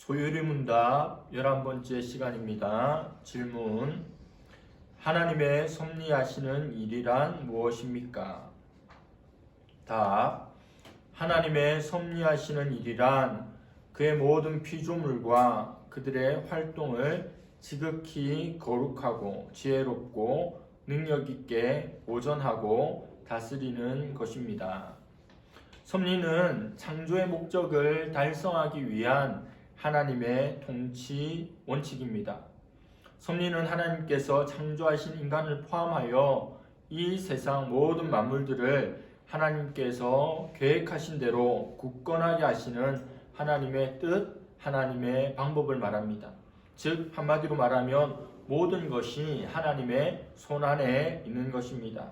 소요리 문답 11번째 시간입니다. 질문: 하나님의 섭리하시는 일이란 무엇입니까? 답: 하나님의 섭리하시는 일이란 그의 모든 피조물과 그들의 활동을 지극히 거룩하고 지혜롭고 능력있게 보존하고 다스리는 것입니다. 섭리는 창조의 목적을 달성하기 위한 하나님의 통치 원칙입니다. 섭리는 하나님께서 창조하신 인간을 포함하여 이 세상 모든 만물들을 하나님께서 계획하신 대로 굳건하게 하시는 하나님의 뜻, 하나님의 방법을 말합니다. 즉 한마디로 말하면 모든 것이 하나님의 손안에 있는 것입니다.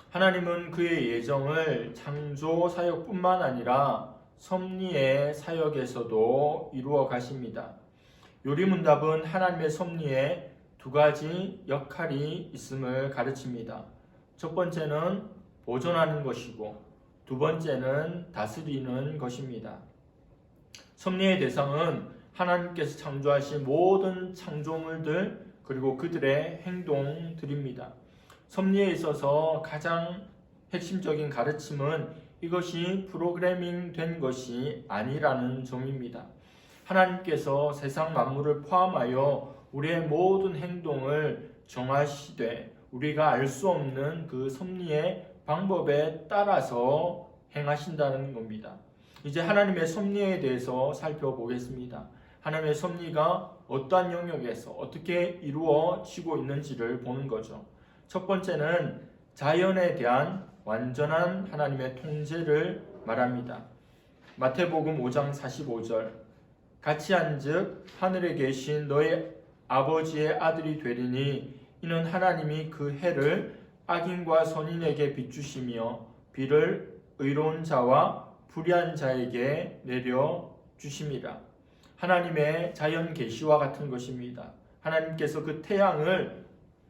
하나님은 그의 예정을 창조 사역뿐만 아니라 섭리의 사역에서도 이루어 가십니다. 요리문답은 하나님의 섭리에 두 가지 역할이 있음을 가르칩니다. 첫 번째는 보존하는 것이고 두 번째는 다스리는 것입니다. 섭리의 대상은 하나님께서 창조하신 모든 창조물들 그리고 그들의 행동들입니다. 섭리에 있어서 가장 핵심적인 가르침은 이것이 프로그래밍 된 것이 아니라는 점입니다. 하나님께서 세상 만물을 포함하여 우리의 모든 행동을 정하시되 우리가 알 수 없는 그 섭리의 방법에 따라서 행하신다는 겁니다. 이제 하나님의 섭리에 대해서 살펴보겠습니다. 하나님의 섭리가 어떠한 영역에서 어떻게 이루어지고 있는지를 보는 거죠. 첫 번째는 자연에 대한 완전한 하나님의 통제를 말합니다. 마태복음 5장 45절 같이 한즉 하늘에 계신 너희 아버지의 아들이 되리니 이는 하나님이 그 해를 악인과 선인에게 비추시며 비를 의로운 자와 불의한 자에게 내려 주심이라. 하나님의 자연 계시와 같은 것입니다. 하나님께서 그 태양을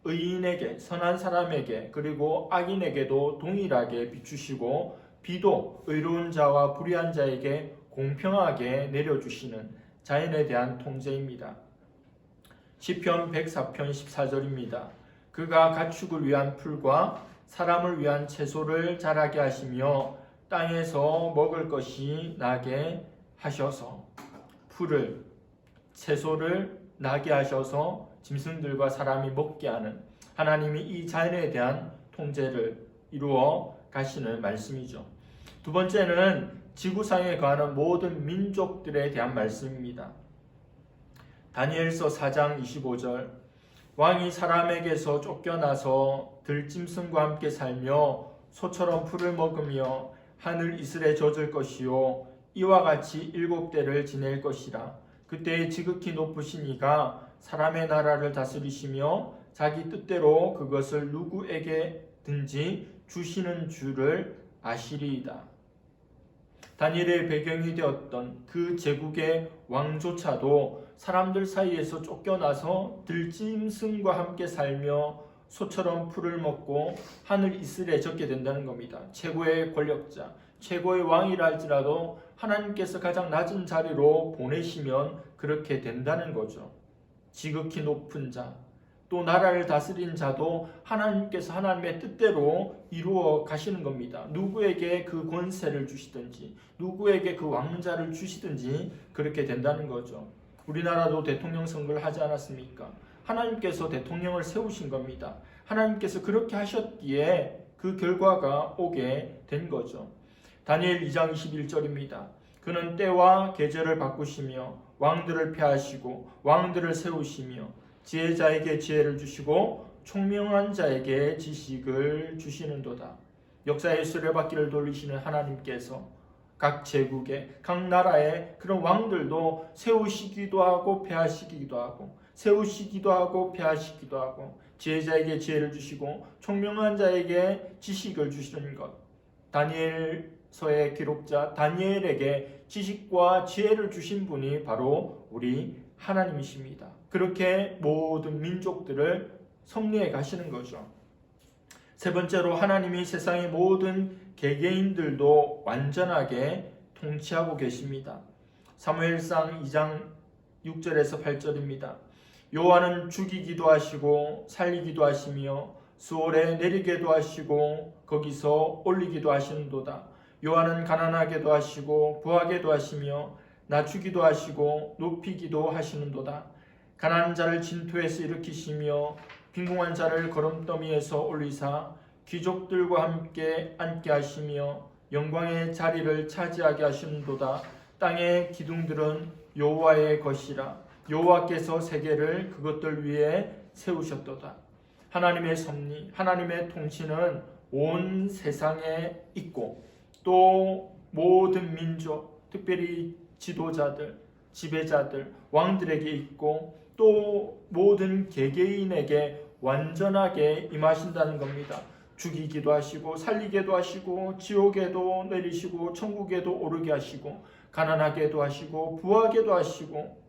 의인에게, 선한 사람에게, 그리고 악인에게도 동일하게 비추시고 비도 의로운 자와 불의한 자에게 공평하게 내려주시는 자연에 대한 통제입니다. 시편 104편 14절입니다. 그가 가축을 위한 풀과 사람을 위한 채소를 자라게 하시며 땅에서 먹을 것이 나게 하셔서 풀을, 채소를 나게 하셔서 짐승들과 사람이 먹게 하는 하나님이 이 자연에 대한 통제를 이루어 가시는 말씀이죠. 두 번째는 지구상에 거하는 모든 민족들에 대한 말씀입니다. 다니엘서 4장 25절 왕이 사람에게서 쫓겨나서 들짐승과 함께 살며 소처럼 풀을 먹으며 하늘 이슬에 젖을 것이요 이와 같이 7대를 지낼 것이라. 그때에 지극히 높으신 이가 사람의 나라를 다스리시며 자기 뜻대로 그것을 누구에게든지 주시는 줄을 아시리이다. 다니엘의 배경이 되었던 그 제국의 왕조차도 사람들 사이에서 쫓겨나서 들짐승과 함께 살며 소처럼 풀을 먹고 하늘 이슬에 젖게 된다는 겁니다. 최고의 권력자, 최고의 왕이라 할지라도 하나님께서 가장 낮은 자리로 보내시면 그렇게 된다는 거죠. 지극히 높은 자, 또 나라를 다스린 자도 하나님께서 하나님의 뜻대로 이루어 가시는 겁니다. 누구에게 그 권세를 주시든지 누구에게 그 왕자를 주시든지 그렇게 된다는 거죠. 우리나라도 대통령 선거를 하지 않았습니까? 하나님께서 대통령을 세우신 겁니다. 하나님께서 그렇게 하셨기에 그 결과가 오게 된 거죠. 다니엘 2장 21절입니다. 그는 때와 계절을 바꾸시며 왕들을 폐하시고 왕들을 세우시며 지혜자에게 지혜를 주시고 총명한 자에게 지식을 주시는도다. 역사의 수레바퀴를 돌리시는 하나님께서 각 제국의 각 나라의 그런 왕들도 세우시기도 하고 폐하시기도 하고 세우시기도 하고 폐하시기도 하고 지혜자에게 지혜를 주시고 총명한 자에게 지식을 주시는 것. 다니엘서의 기록자 다니엘에게 지식과 지혜를 주신 분이 바로 우리 하나님이십니다. 그렇게 모든 민족들을 섭리해 가시는 거죠. 세 번째로 하나님이 세상의 모든 개개인들도 완전하게 통치하고 계십니다. 사무엘상 2장 6절에서 8절입니다. 여호와는 죽이기도 하시고 살리기도 하시며 수월에 내리게도 하시고 거기서 올리기도 하시는도다. 여호와는 가난하게도 하시고 부하게도 하시며 낮추기도 하시고 높이기도 하시는도다. 가난한 자를 진토에서 일으키시며 빈궁한 자를 거름더미에서 올리사 귀족들과 함께 앉게 하시며 영광의 자리를 차지하게 하시는도다. 땅의 기둥들은 여호와의 것이라. 여호와께서 세계를 그것들 위에 세우셨도다. 하나님의 섭리, 하나님의 통치는 온 세상에 있고 또 모든 민족, 특별히 지도자들, 지배자들, 왕들에게 있고 또 모든 개개인에게 완전하게 임하신다는 겁니다. 죽이기도 하시고 살리게도 하시고 지옥에도 내리시고 천국에도 오르게 하시고 가난하게도 하시고 부하게도 하시고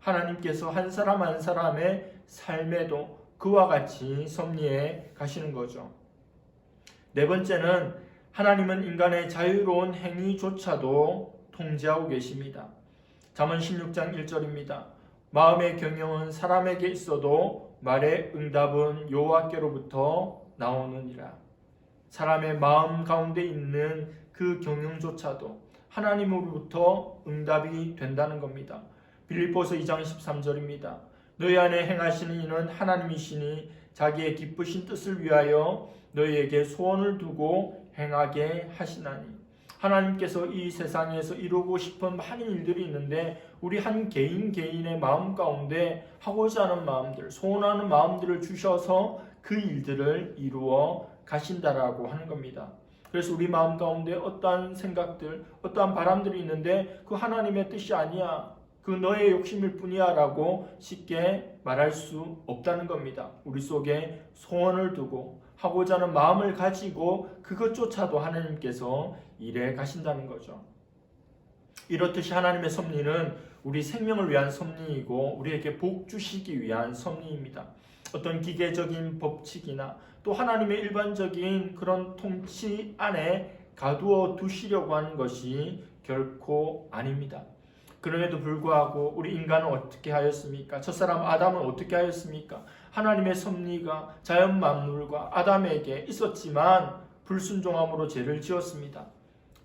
하나님께서 한 사람 한 사람의 삶에도 그와 같이 섭리해 가시는 거죠. 네 번째는 하나님은 인간의 자유로운 행위조차도 통제하고 계십니다. 잠언 16장 1절입니다. 마음의 경영은 사람에게 있어도 말의 응답은 여호와께로부터 나오느니라. 사람의 마음 가운데 있는 그 경영조차도 하나님으로부터 응답이 된다는 겁니다. 빌립보서 2장 13절입니다. 너희 안에 행하시는 이는 하나님이시니 자기의 기쁘신 뜻을 위하여 너희에게 소원을 두고 행하게 하시나니. 하나님께서 이 세상에서 이루고 싶은 많은 일들이 있는데 우리 한 개인 개인의 마음 가운데 하고자 하는 마음들, 소원하는 마음들을 주셔서 그 일들을 이루어 가신다라고 하는 겁니다. 그래서 우리 마음 가운데 어떠한 생각들, 어떠한 바람들이 있는데 그 하나님의 뜻이 아니야, 그 너의 욕심일 뿐이야 라고 쉽게 말할 수 없다는 겁니다. 우리 속에 소원을 두고 하고자 하는 마음을 가지고 그것조차도 하나님께서 일해 가신다는 거죠. 이렇듯이 하나님의 섭리는 우리 생명을 위한 섭리이고 우리에게 복 주시기 위한 섭리입니다. 어떤 기계적인 법칙이나 또 하나님의 일반적인 그런 통치 안에 가두어 두시려고 하는 것이 결코 아닙니다. 그럼에도 불구하고 우리 인간은 어떻게 하였습니까? 첫사람 아담은 어떻게 하였습니까? 하나님의 섭리가 자연 만물과 아담에게 있었지만 불순종함으로 죄를 지었습니다.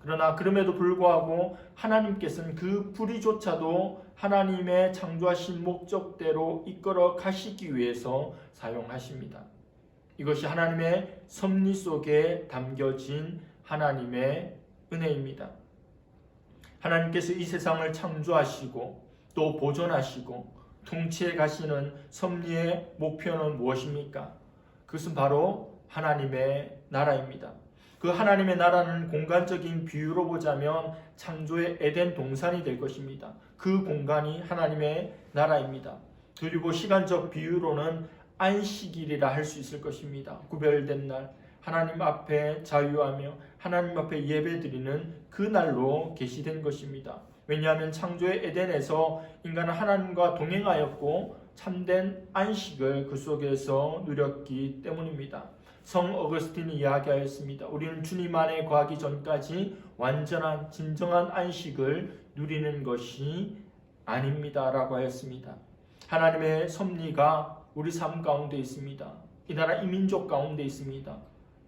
그러나 그럼에도 불구하고 하나님께서는 그 불의조차도 하나님의 창조하신 목적대로 이끌어 가시기 위해서 사용하십니다. 이것이 하나님의 섭리 속에 담겨진 하나님의 은혜입니다. 하나님께서 이 세상을 창조하시고 또 보존하시고 통치해 가시는 섭리의 목표는 무엇입니까? 그것은 바로 하나님의 나라입니다. 그 하나님의 나라는 공간적인 비유로 보자면 창조의 에덴 동산이 될 것입니다. 그 공간이 하나님의 나라입니다. 그리고 시간적 비유로는 안식일이라 할 수 있을 것입니다. 구별된 날, 하나님 앞에 자유하며 하나님 앞에 예배드리는 그 날로 계시된 것입니다. 왜냐하면 창조의 에덴에서 인간은 하나님과 동행하였고 참된 안식을 그 속에서 누렸기 때문입니다. 성 어거스틴이 이야기하였습니다. 우리는 주님 안에 거하기 전까지 완전한 진정한 안식을 누리는 것이 아닙니다 라고 하였습니다. 하나님의 섭리가 우리 삶 가운데 있습니다. 이 나라 이민족 가운데 있습니다.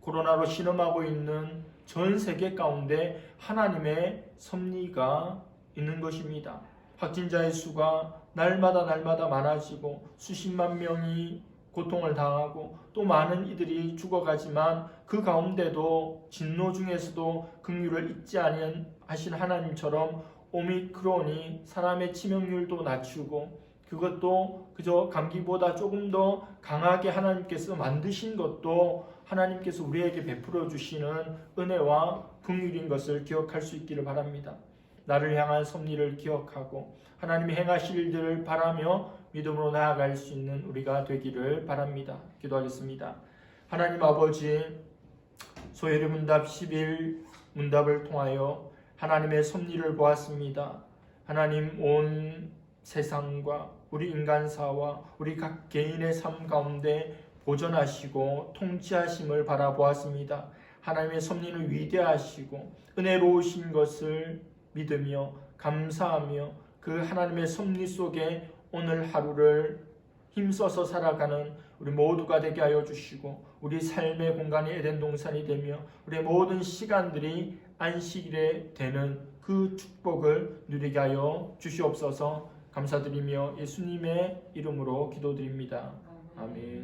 코로나로 신음하고 있는 전 세계 가운데 하나님의 섭리가 있는 것입니다. 확진자의 수가 날마다 많아지고 수십만 명이 고통을 당하고 또 많은 이들이 죽어가지만 그 가운데도 진노 중에서도 긍휼을 잊지 아니하신 하나님처럼 오미크론이 사람의 치명률도 낮추고 그것도 그저 감기보다 조금 더 강하게 하나님께서 만드신 것도 하나님께서 우리에게 베풀어 주시는 은혜와 긍휼인 것을 기억할 수 있기를 바랍니다. 나를 향한 섭리를 기억하고 하나님이 행하실 일들을 바라며 믿음으로 나아갈 수 있는 우리가 되기를 바랍니다. 기도하겠습니다. 하나님 아버지, 소요리 문답 10일 문답을 통하여 하나님의 섭리를 보았습니다. 하나님 온 세상과 우리 인간사와 우리 각 개인의 삶 가운데 보존하시고 통치하심을 바라보았습니다. 하나님의 섭리는 위대하시고 은혜로우신 것을 믿으며 감사하며 그 하나님의 섭리 속에 오늘 하루를 힘써서 살아가는 우리 모두가 되게 하여 주시고, 우리 삶의 공간이 에덴 동산이 되며 우리의 모든 시간들이 안식일에 되는 그 축복을 누리게 하여 주시옵소서. 감사드리며 예수님의 이름으로 기도드립니다. 아멘.